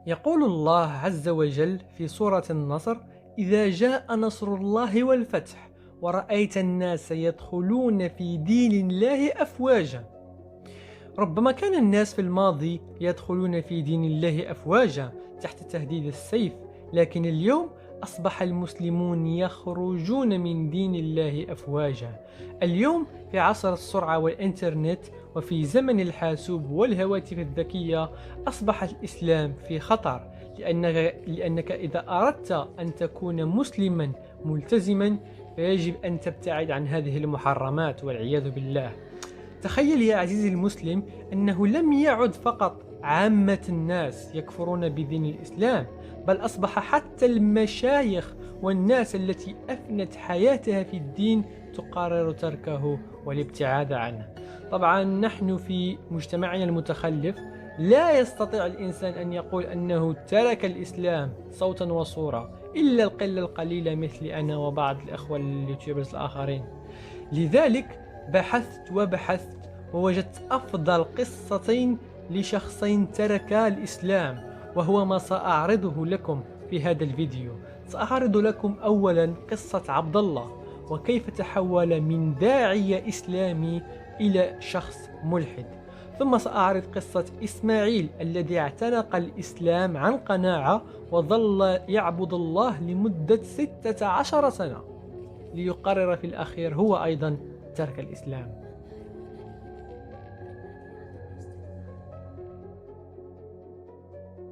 يقول الله عز وجل في سورة النصر: إذا جاء نصر الله والفتح ورأيت الناس يدخلون في دين الله أفواجا. ربما كان الناس في الماضي يدخلون في دين الله أفواجا تحت تهديد السيف، لكن اليوم أصبح المسلمون يخرجون من دين الله أفواجا. اليوم في عصر السرعة والإنترنت وفي زمن الحاسوب والهواتف الذكية أصبح الإسلام في خطر، لأنك إذا أردت أن تكون مسلما ملتزما فيجب أن تبتعد عن هذه المحرمات والعياذ بالله. تخيل يا عزيزي المسلم أنه لم يعد فقط عامة الناس يكفرون بدين الإسلام، بل أصبح حتى المشايخ والناس التي أفنت حياتها في الدين تقرر تركه والابتعاد عنه. طبعا نحن في مجتمعنا المتخلف لا يستطيع الإنسان أن يقول أنه ترك الإسلام صوتا وصورة إلا القلة القليلة مثل أنا وبعض الأخوة اليوتيوبرز الآخرين. لذلك بحثت ووجدت أفضل قصتين لشخصين تركا الإسلام، وهو ما سأعرضه لكم في هذا الفيديو. سأعرض لكم أولا قصة عبد الله وكيف تحول من داعية إسلامي إلى شخص ملحد، ثم سأعرض قصة إسماعيل الذي اعتنق الإسلام عن قناعة وظل يعبد الله لمدة 16 سنة ليقرر في الأخير هو أيضا ترك الإسلام.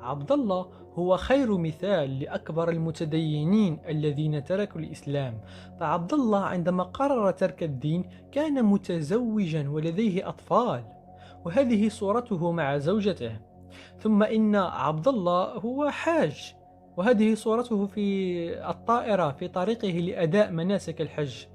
عبد الله هو خير مثال لأكبر المتدينين الذين تركوا الإسلام. فعبد الله عندما قرر ترك الدين كان متزوجا ولديه أطفال، وهذه صورته مع زوجته. ثم إن عبد الله هو حاج، وهذه صورته في الطائرة في طريقه لأداء مناسك الحج.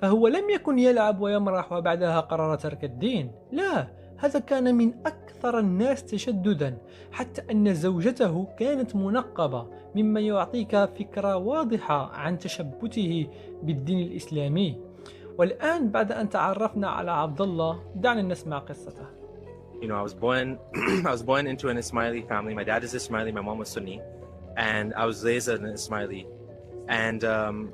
فهو لم يكن يلعب ويمرح وبعدها قرر ترك الدين، لا، هذا كان من أكثر الناس تشددا، حتى أن زوجته كانت منقبة، مما يعطيك فكرة واضحة عن تشبته بالدين الإسلامي. والآن بعد أن تعرفنا على عبد الله دعنا نسمع قصته. You know, I was born into an Ismaili family. My dad is Ismaili, my mom was Sunni, and I was raised as an Ismaili. And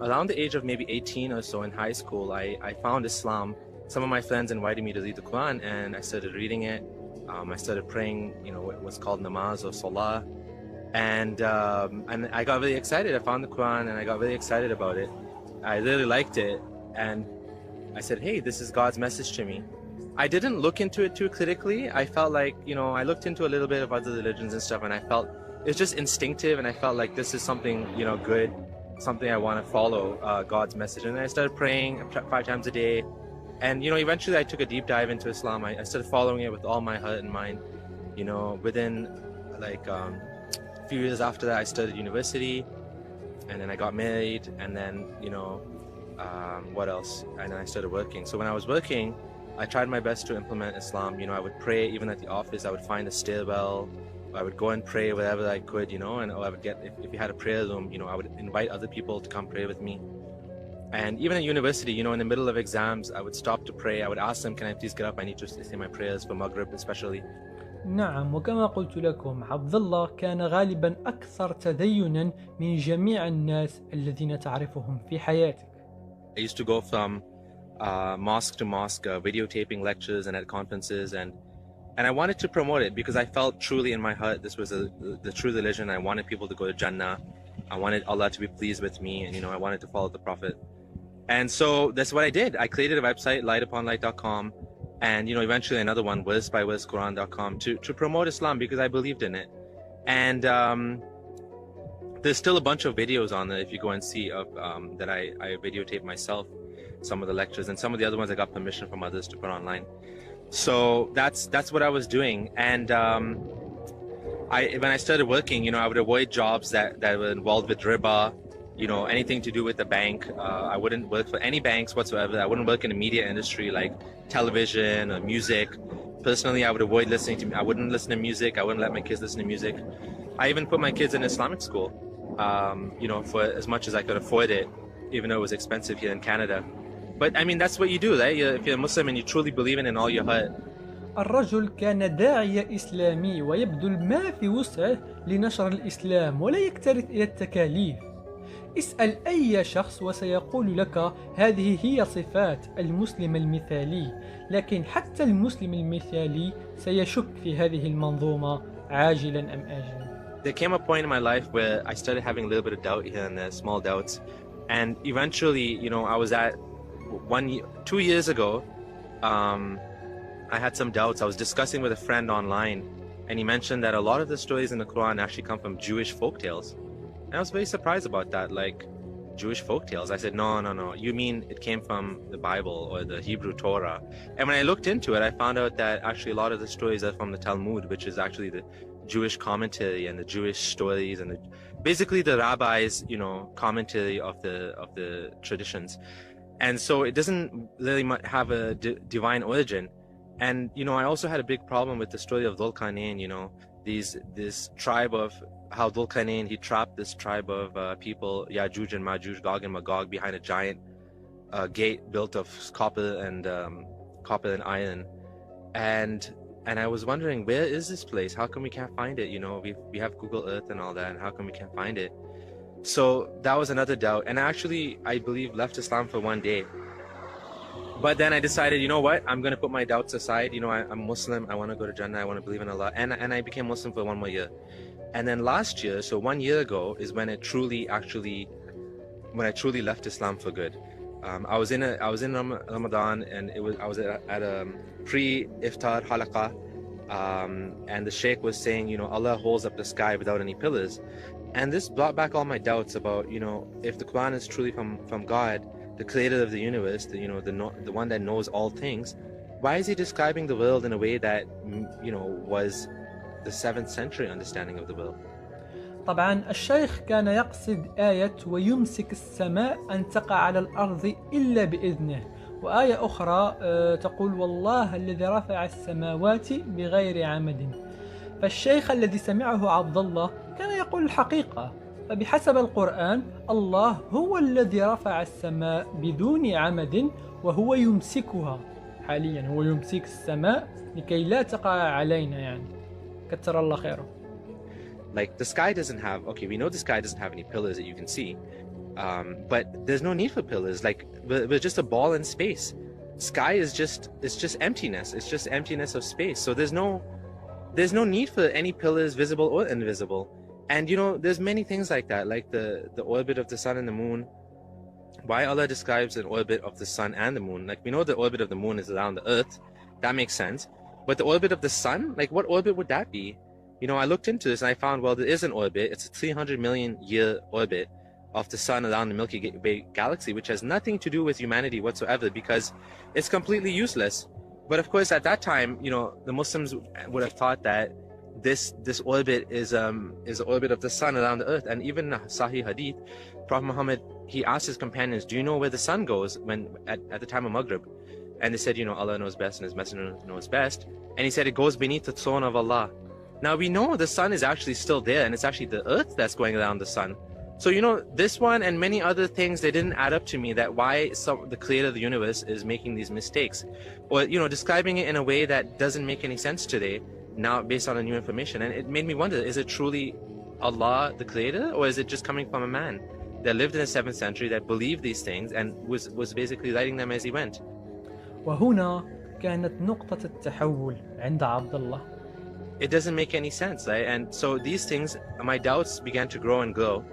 around the age of maybe 18 or so in high school, I found Islam. Some of my friends invited me to read the Quran, and I started reading it. I started praying, you know, what's called namaz or salah, and I got really excited. I found the Quran, and I got really excited about it. I really liked it, and I said, "Hey, this is God's message to me." I didn't look into it too critically. I felt like, you know, I looked into a little bit of other religions and stuff, and I felt it's just instinctive, and I felt like this is something, you know, good, something I want to follow, God's message. And I started praying 5 times a day. And, you know, eventually I took a deep dive into Islam. I started following it with all my heart and mind. You know, within like a few years after that, I started university, and then I got married, and then, you know, what else? And then I started working. So when I was working, I tried my best to implement Islam. You know, I would pray even at the office. I would find a stairwell. I would go and pray wherever I could, you know, and I would get, if we had a prayer room, you know, I would invite other people to come pray with me. And even at university, you know, in the middle of exams, I would stop to pray. I would ask them, can I please get up? I need to say my prayers for Maghrib especially. نعم، وكما قلت لكم عبد الله كان غالبا أكثر تدينا من جميع الناس الذين تعرفهم في حياتك. I used to go from mosque to mosque, videotaping lectures and at conferences, and I wanted to promote it because I felt truly in my heart this was the true religion. I wanted people to go to Jannah. I wanted Allah to be pleased with me, and, you know, I wanted to follow the Prophet. And so that's what I did. I created a website, lightuponlight.com, and, you know, eventually another one, versebyversequran.com, to promote Islam because I believed in it. And there's still a bunch of videos on there if you go and see of that I videotape myself, some of the lectures, and some of the other ones I got permission from others to put online. So that's what I was doing. And when I started working, you know, I would avoid jobs that were involved with riba, you know, anything to do with the bank. I wouldn't work for any banks whatsoever. I wouldn't work in the media industry like television or music. Personally, I would avoid listening to, I wouldn't listen to music. I wouldn't let my kids listen to music. I even put my kids in Islamic school, you know, for as much as I could afford it, even though it was expensive here in Canada. But I mean, that's what you do, right? If you're a Muslim and you truly believe in all your heart, الرجل كان داعية إسلامي ويبذل ما في وسعه لنشر الإسلام ولا يكترث إلى التكاليف. اسأل أي شخص وسيقول لك هذه هي صفات المسلم المثالي، لكن حتى المسلم المثالي سيشك في هذه المنظومة عاجلا أم آجلا. There came a point in my life where I started having a little bit of doubt here and there, small doubts. And eventually, I was at 2 years ago, I had some doubts. I was discussing with a friend online, and he mentioned that a lot of the stories in the Quran actually come from Jewish folktales. And I was very surprised about that, like Jewish folktales. I said, no, you mean it came from the Bible or the Hebrew Torah. And when I looked into it, I found out that actually a lot of the stories are from the Talmud, which is actually the Jewish commentary and the Jewish stories and basically the rabbis, commentary of the traditions. And so it doesn't really have a divine origin. And I also had a big problem with the story of Dhul Qarnayn, this tribe of how Dhul Qarnayn, he trapped this tribe of people, Yajuj and Majuj, Gog and Magog, behind a giant gate built of copper and iron. And I was wondering, where is this place? How come we can't find it? We have Google Earth and all that, and how come we can't find it? So that was another doubt. And actually, I believe, left Islam for one day. But then I decided, you know what? I'm going to put my doubts aside. I'm Muslim. I want to go to Jannah. I want to believe in Allah. And I became Muslim for one more year. And then last year, so 1 year ago, is when I truly left Islam for good. I was in Ramadan, and I was at a pre-iftar halaqah, and the sheikh was saying, Allah holds up the sky without any pillars. And this brought back all my doubts about, if the Quran is truly from God, the creator of the universe, the one that knows all things, why is he describing the world in a way that, was the 7th century understanding of the world? طبعا الشيخ كان يقصد آية ويمسك السماء أن تقع على الأرض إلا بإذنه، وآية أخرى تقول والله الذي رفع السماوات بغير عمد. فالشيخ الذي سمعه عبد الله كان يقول الحقيقة، فبحسب القرآن الله هو الذي رفع السماء بدون عمد وهو يمسكها حاليا، هو يمسك السماء لكي لا تقع علينا كتر الله خيره. Like the sky doesn't have, we know the sky doesn't have any pillars that you can see, but there's no need for pillars. Like we're just a ball in space. Sky is just emptiness. It's just emptiness of space. So there's no need for any pillars, visible or invisible. And there's many things like that, like the orbit of the sun and the moon. Why Allah describes an orbit of the sun and the moon? Like we know the orbit of the moon is around the earth. That makes sense. But the orbit of the sun, like what orbit would that be? I looked into this and I found, well, there is an orbit. It's a 300 million year orbit of the sun around the Milky Way galaxy, which has nothing to do with humanity whatsoever because it's completely useless. But of course, at that time, the Muslims would have thought that this orbit is the orbit of the sun around the earth. And even Sahih Hadith, Prophet Muhammad, he asked his companions, do you know where the sun goes when at the time of Maghrib? And they said, Allah knows best and his messenger knows best. And he said, it goes beneath the throne of Allah. Now we know the sun is actually still there, and it's actually the earth that's going around the sun. So this one and many other things, they didn't add up to me, that why the creator of the universe is making these mistakes, or describing it in a way that doesn't make any sense today, now based on the new information. And it made me wonder, is it truly Allah the creator, or is it just coming from a man that lived in the 7th century that believed these things and was basically writing them as he went? وهنا كانت نقطة التحول عند عبد الله. It doesn't make any sense, right? And so these things, my doubts began to grow and grow.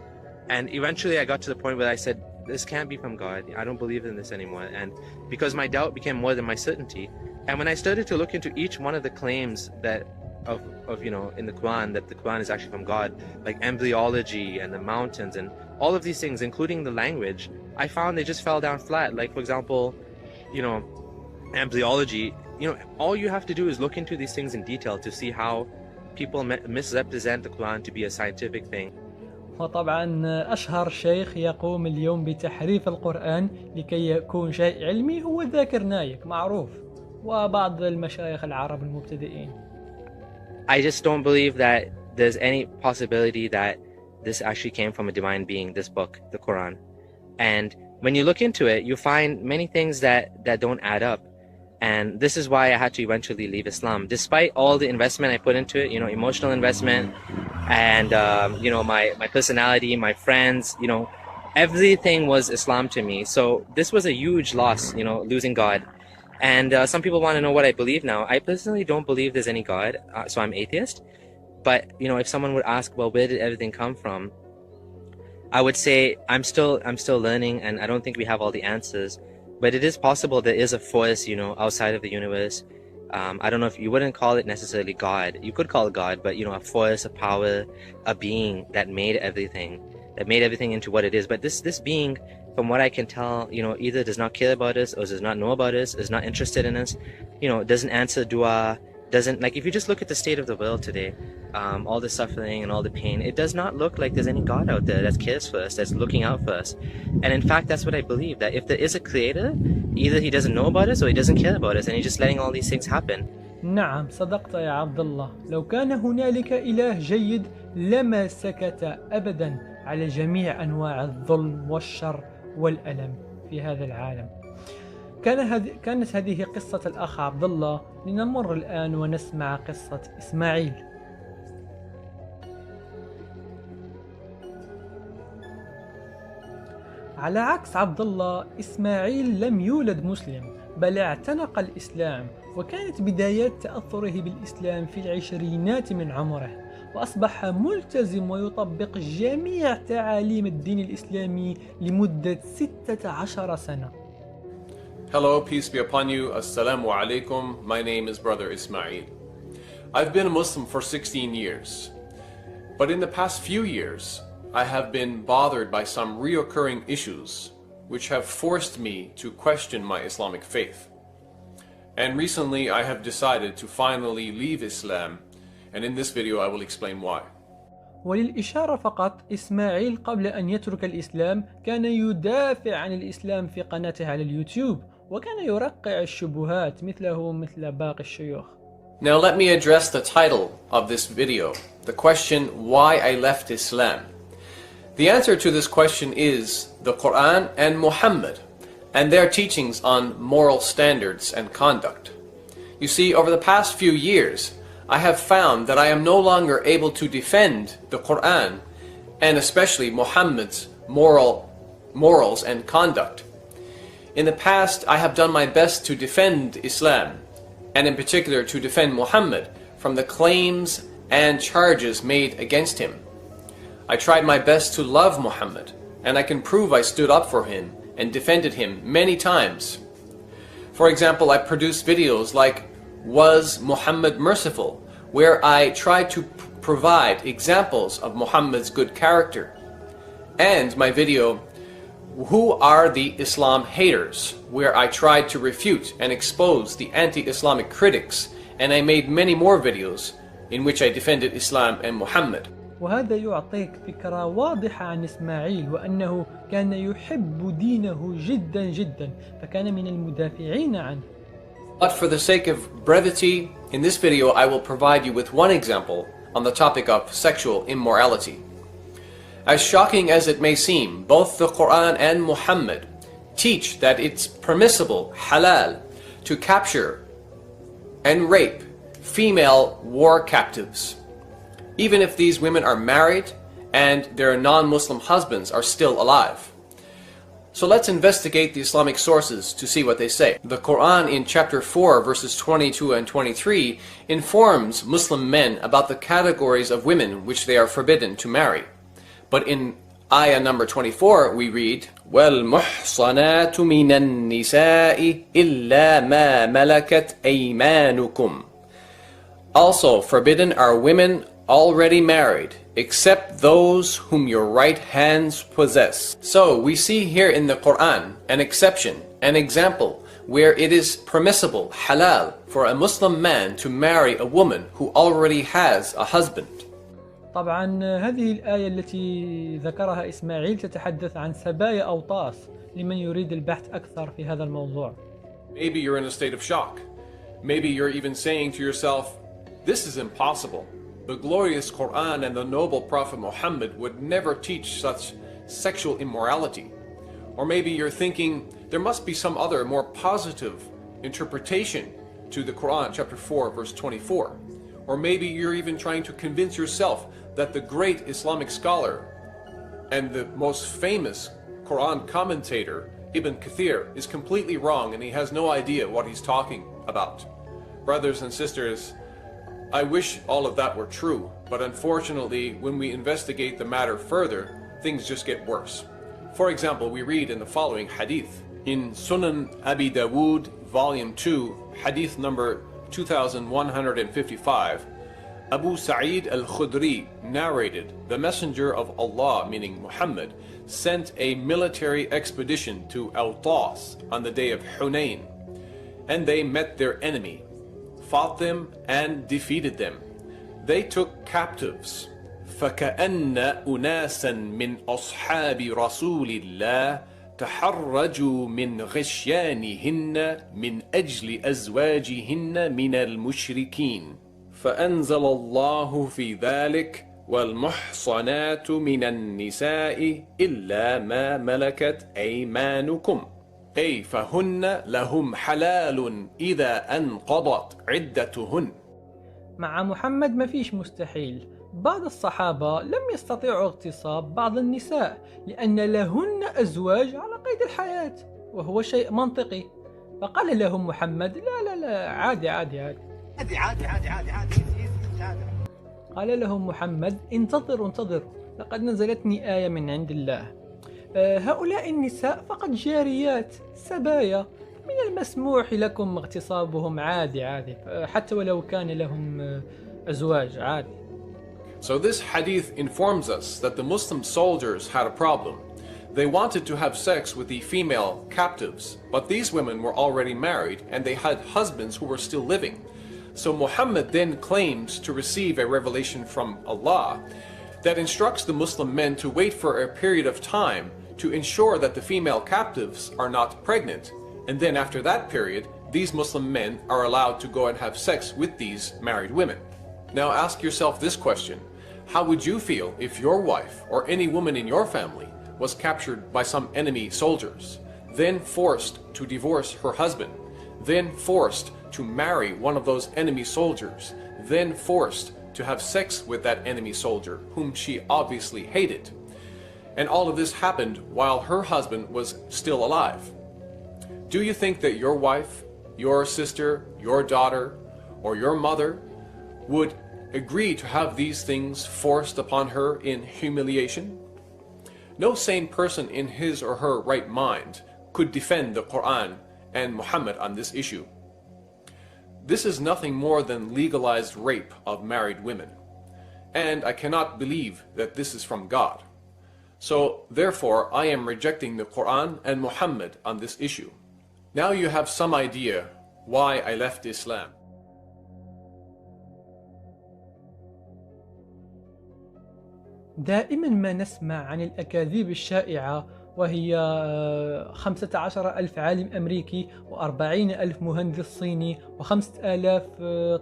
And eventually I got to the point where I said, this can't be from God. I don't believe in this anymore. And because my doubt became more than my certainty. And when I started to look into each one of the claims that of in the Quran, that the Quran is actually from God, like embryology and the mountains and all of these things, including the language, I found they just fell down flat. Like, for example, embryology, all you have to do is look into these things in detail to see how people misrepresent the Quran to be a scientific thing. وطبعا أشهر شيخ يقوم اليوم بتحريف القرآن لكي يكون شيء علمي هو ذاكر نايك معروف، وبعض المشايخ العرب المبتدئين. I just don't believe that there's any possibility that this actually came from a divine being, this book, the Quran. And when you look into it, you find many things that don't add up. And this is why I had to eventually leave Islam, despite all the investment I put into it, emotional investment, and my personality, my friends, everything was Islam to me. So this was a huge loss, losing God. And some people want to know what I believe now. I personally don't believe there's any God, so I'm atheist. But if someone would ask, well, where did everything come from? I would say I'm still learning, and I don't think we have all the answers. But it is possible there is a force, outside of the universe. I don't know if you wouldn't call it necessarily God. You could call it God, but a force, a power, a being that made everything into what it is. But this being, from what I can tell, either does not care about us, or does not know about us, is not interested in us, doesn't answer dua, doesn't, like, if you just look at the state of the world today, all the suffering and all the pain, it does not look like there's any God out there that cares for us, that's looking out for us. And in fact, that's what I believe, that if there is a creator, either he doesn't know about us or he doesn't care about us, and he's just letting all these things happen. نعم صدقت يا عبد الله. لو كان هنالك إله جيد لما سكت أبدا على جميع أنواع الظلم والشر والألم في هذا العالم. كانت هذه قصة الأخ عبد الله. لنمر الآن ونسمع قصة إسماعيل. على عكس عبد الله، إسماعيل لم يولد مسلم، بل اعتنق الإسلام، وكانت بدايات تأثره بالإسلام في العشرينات من عمره، وأصبح ملتزم ويطبق جميع تعاليم الدين الإسلامي لمدة 16 سنة. Hello, peace be upon you. Assalamu alaikum. My name is Brother Ismail. I've been a Muslim for 16 years. But in the past few years, I have been bothered by some reoccurring issues which have forced me to question my Islamic faith. And recently I have decided to finally leave Islam, and in this video I will explain why. وللإشارة فقط، إسماعيل قبل أن يترك الإسلام كان يدافع عن الإسلام في قناته على اليوتيوب، وكان يرقع الشبهات مثل باقي الشيوخ. Now let me address the title of this video, the question why I left Islam. The answer to this question is the Quran and Muhammad and their teachings on moral standards and conduct. You see, over the past few years, I have found that I am no longer able to defend the Quran and especially Muhammad's morals and conduct. In the past, I have done my best to defend Islam, and in particular to defend Muhammad from the claims and charges made against him. I tried my best to love Muhammad, and I can prove I stood up for him and defended him many times. For example, I produced videos like Was Muhammad Merciful?, where I tried to provide examples of Muhammad's good character, and my video Who are the Islam Haters?, where I tried to refute and expose the anti-Islamic critics, and I made many more videos in which I defended Islam and Muhammad. وهذا يعطيك فكرة واضحة عن إسماعيل، وأنه كان يحب دينه جدا جدا، فكان من المدافعين عنه. But for the sake of brevity, in this video I will provide you with one example on the topic of sexual immorality. As shocking as it may seem, both the Quran and Muhammad teach that it's permissible, halal, to capture and rape female war captives, even if these women are married and their non-Muslim husbands are still alive. So let's investigate the Islamic sources to see what they say. The Quran in chapter 4 verses 22 and 23 informs Muslim men about the categories of women which they are forbidden to marry. But in ayah number 24 we read, وَالْمُحْصَنَاتُ مِنَ النِّسَاءِ إِلَّا مَا مَلَكَتْ أَيْمَانُكُمْ. Also forbidden are women already married, except those whom your right hands possess. So we see here in the Quran an exception, an example where it is permissible, halal, for a Muslim man to marry a woman who already has a husband. طبعا هذه الآية التي ذكرها إسماعيل تتحدث عن سبايا أوطاس لمن يريد البحث أكثر في هذا الموضوع. Maybe you're in a state of shock. Maybe you're even saying to yourself, this is impossible. The glorious Quran and the noble Prophet Muhammad would never teach such sexual immorality. Or maybe you're thinking, there must be some other more positive interpretation to the Quran, chapter 4, verse 24. Or maybe you're even trying to convince yourself that the great Islamic scholar and the most famous Quran commentator, Ibn Kathir, is completely wrong and he has no idea what he's talking about. Brothers and sisters, I wish all of that were true, but unfortunately, when we investigate the matter further, things just get worse. For example, we read in the following hadith. In Sunan Abi Dawood, volume 2, hadith number 2155, Abu Sa'id al-Khudri narrated, the Messenger of Allah, meaning Muhammad, sent a military expedition to Awtas on the day of Hunayn, and they met their enemy, fought them and defeated them. They took captives. فَكَأَنَّ أُنَاسًا مِنْ أَصْحَابِ رَسُولِ اللَّهِ تحرجوا من غشيانهن من أجل أزواجهن من المشركين فأنزل الله في ذلك والمحصنات من النساء إلا ما ملكت أيمانكم أي فهن لهم حلال إذا أنقضت عدتهن. مع محمد ما فيش مستحيل. بعض الصحابة لم يستطيعوا اغتصاب بعض النساء لأن لهن أزواج على قيد الحياة، وهو شيء منطقي. فقال لهم محمد لا عادي عادي عادي عادي عادي عادي عادي عادي. قال لهم محمد انتظروا لقد نزلتني آية من عند الله. هؤلاء النساء فقط جاريات سبايا، من المسموح لكم اغتصابهم عادي حتى ولو كان لهم أزواج عادي. So this hadith informs us that the Muslim soldiers had a problem. They wanted to have sex with the female captives, but these women were already married and they had husbands who were still living. So Muhammad then claims to receive a revelation from Allah that instructs the Muslim men to wait for a period of time to ensure that the female captives are not pregnant. And then after that period, these Muslim men are allowed to go and have sex with these married women. Now ask yourself this question. How would you feel if your wife or any woman in your family was captured by some enemy soldiers, then forced to divorce her husband, then forced to marry one of those enemy soldiers, then forced to have sex with that enemy soldier whom she obviously hated? And all of this happened while her husband was still alive. Do you think that your wife, your sister, your daughter, or your mother would agree to have these things forced upon her in humiliation? No sane person in his or her right mind could defend the Quran and Muhammad on this issue. This is nothing more than legalized rape of married women, and I cannot believe that this is from God. So therefore I am rejecting the Quran and Muhammad on this issue. Now you have some idea why I left Islam. دائما ما نسمع عن الأكاذيب الشائعة، وهي 15,000 عالم أمريكي و40,000 مهندس صيني و5,000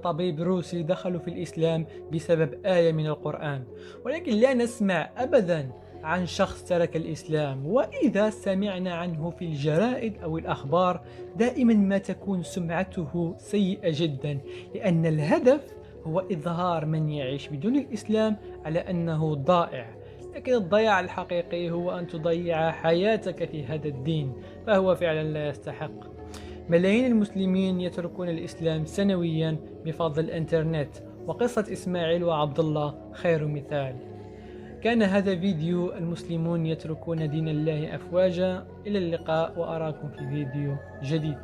طبيب روسي دخلوا في الإسلام بسبب آية من القرآن، ولكن لا نسمع أبدا عن شخص ترك الإسلام. وإذا سمعنا عنه في الجرائد أو الأخبار دائما ما تكون سمعته سيئة جدا، لأن الهدف هو إظهار من يعيش بدون الإسلام على أنه ضائع. لكن الضياع الحقيقي هو أن تضيع حياتك في هذا الدين، فهو فعلا لا يستحق. ملايين المسلمين يتركون الإسلام سنويا بفضل الإنترنت، وقصة إسماعيل وعبد الله خير مثال. كان هذا فيديو المسلمون يتركون دين الله أفواجا. إلى اللقاء وأراكم في فيديو جديد.